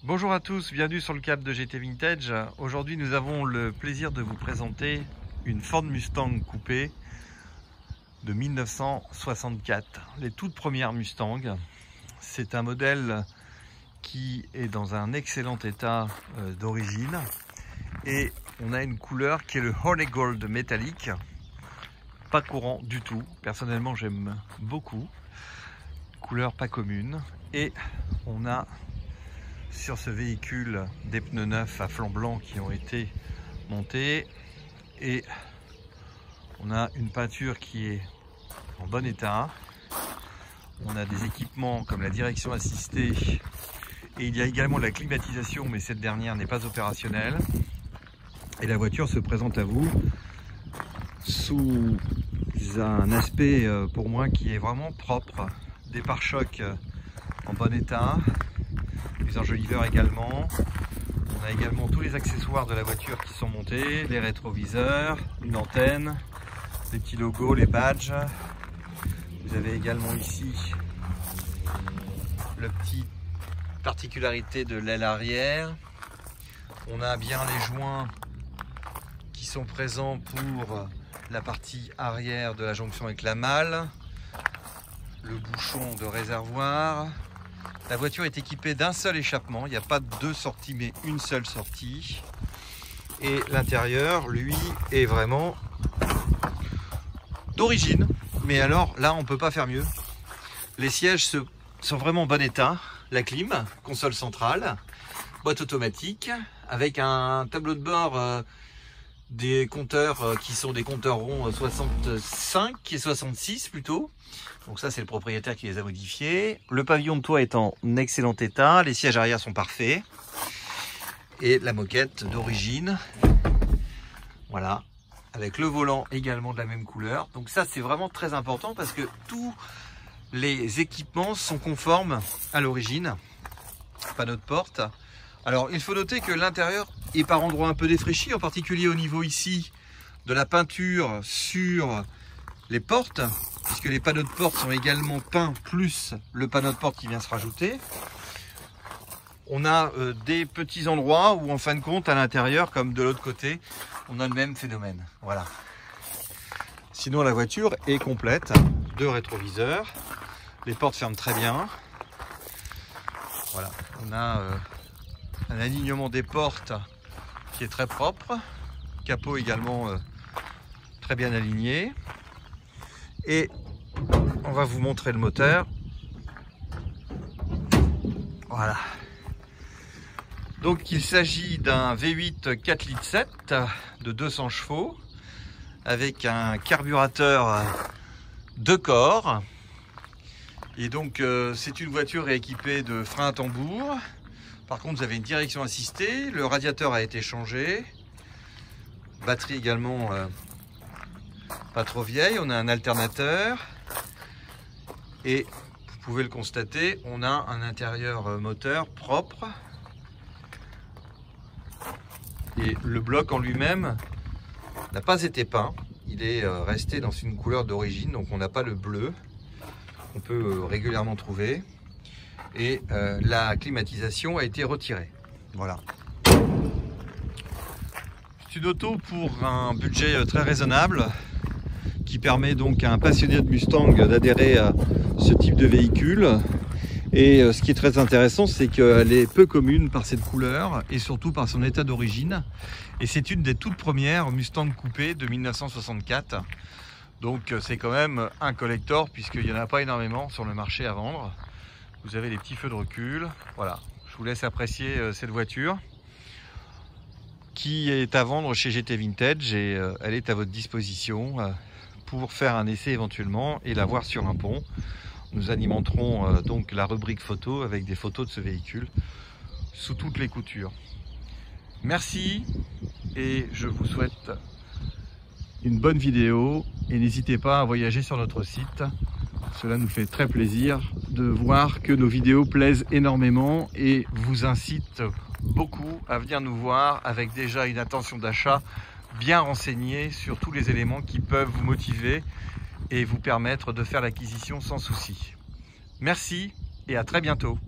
Bonjour à tous, bienvenue sur le câble de GT Vintage. Aujourd'hui nous avons le plaisir de vous présenter une Ford Mustang coupée de 1964. Les toutes premières Mustang. C'est un modèle qui est dans un excellent état d'origine. Et on a une couleur qui est le Honey Gold métallique. Pas courant du tout. Personnellement j'aime beaucoup. Couleur pas commune. Et on a sur ce véhicule des pneus neufs à flanc blanc qui ont été montés et on a une peinture qui est en bon état. On a des équipements comme la direction assistée et il y a également la climatisation, mais cette dernière n'est pas opérationnelle. Et la voiture se présente à vous sous un aspect pour moi qui est vraiment propre. Des pare-chocs en bon état. Les enjoliveurs également. On a également tous les accessoires de la voiture qui sont montés, les rétroviseurs, une antenne, les petits logos, les badges. Vous avez également ici le petit particularité de l'aile arrière. On a bien les joints qui sont présents pour la partie arrière de la jonction avec la malle, le bouchon de réservoir. La voiture est équipée d'un seul échappement, il n'y a pas deux sorties mais une seule sortie. Et l'intérieur, lui, est vraiment d'origine. Mais alors là, on ne peut pas faire mieux. Les sièges sont vraiment en bon état. La clim, console centrale, boîte automatique, avec un tableau de bord des compteurs qui sont des compteurs ronds 65 et 66 plutôt. Donc ça c'est le propriétaire qui les a modifiés. Le pavillon de toit est en excellent état, les sièges arrière sont parfaits. Et la moquette d'origine, voilà, avec le volant également de la même couleur. Donc ça c'est vraiment très important parce que tous les équipements sont conformes à l'origine. Panneau de porte. Alors il faut noter que l'intérieur est par endroits un peu défraîchi, en particulier au niveau ici de la peinture sur les portes, puisque les panneaux de porte sont également peints, plus le panneau de porte qui vient se rajouter. On a des petits endroits où en fin de compte à l'intérieur, comme de l'autre côté, on a le même phénomène. Voilà. Sinon la voiture est complète, deux rétroviseurs, les portes ferment très bien. Voilà, on a un alignement des portes qui est très propre, capot également très bien aligné. Et on va vous montrer le moteur. Voilà. Donc il s'agit d'un V8 4,7 litres de 200 chevaux avec un carburateur 2 corps. Et donc c'est une voiture équipée de freins à tambour. Par contre vous avez une direction assistée, le radiateur a été changé. Batterie également pas trop vieille, on a un alternateur et vous pouvez le constater, on a un intérieur moteur propre et le bloc en lui-même n'a pas été peint, il est resté dans une couleur d'origine, donc on n'a pas le bleu qu'on peut régulièrement trouver et la climatisation a été retirée. Voilà. C'est une auto pour un budget très raisonnable qui permet donc à un passionné de Mustang d'adhérer à ce type de véhicule. Et ce qui est très intéressant, c'est qu'elle est peu commune par cette couleur et surtout par son état d'origine. Et c'est une des toutes premières Mustang coupées de 1964. Donc c'est quand même un collector puisqu'il n'y en a pas énormément sur le marché à vendre. Vous avez les petits feux de recul. Voilà, je vous laisse apprécier cette voiture qui est à vendre chez GT Vintage et elle est à votre disposition pour faire un essai éventuellement et la voir sur un pont. Nous alimenterons donc la rubrique photo avec des photos de ce véhicule sous toutes les coutures. Merci et je vous souhaite une bonne vidéo et n'hésitez pas à voyager sur notre site. Cela nous fait très plaisir de voir que nos vidéos plaisent énormément et vous incitent beaucoup à venir nous voir avec déjà une intention d'achat bien renseignée sur tous les éléments qui peuvent vous motiver et vous permettre de faire l'acquisition sans souci. Merci et à très bientôt.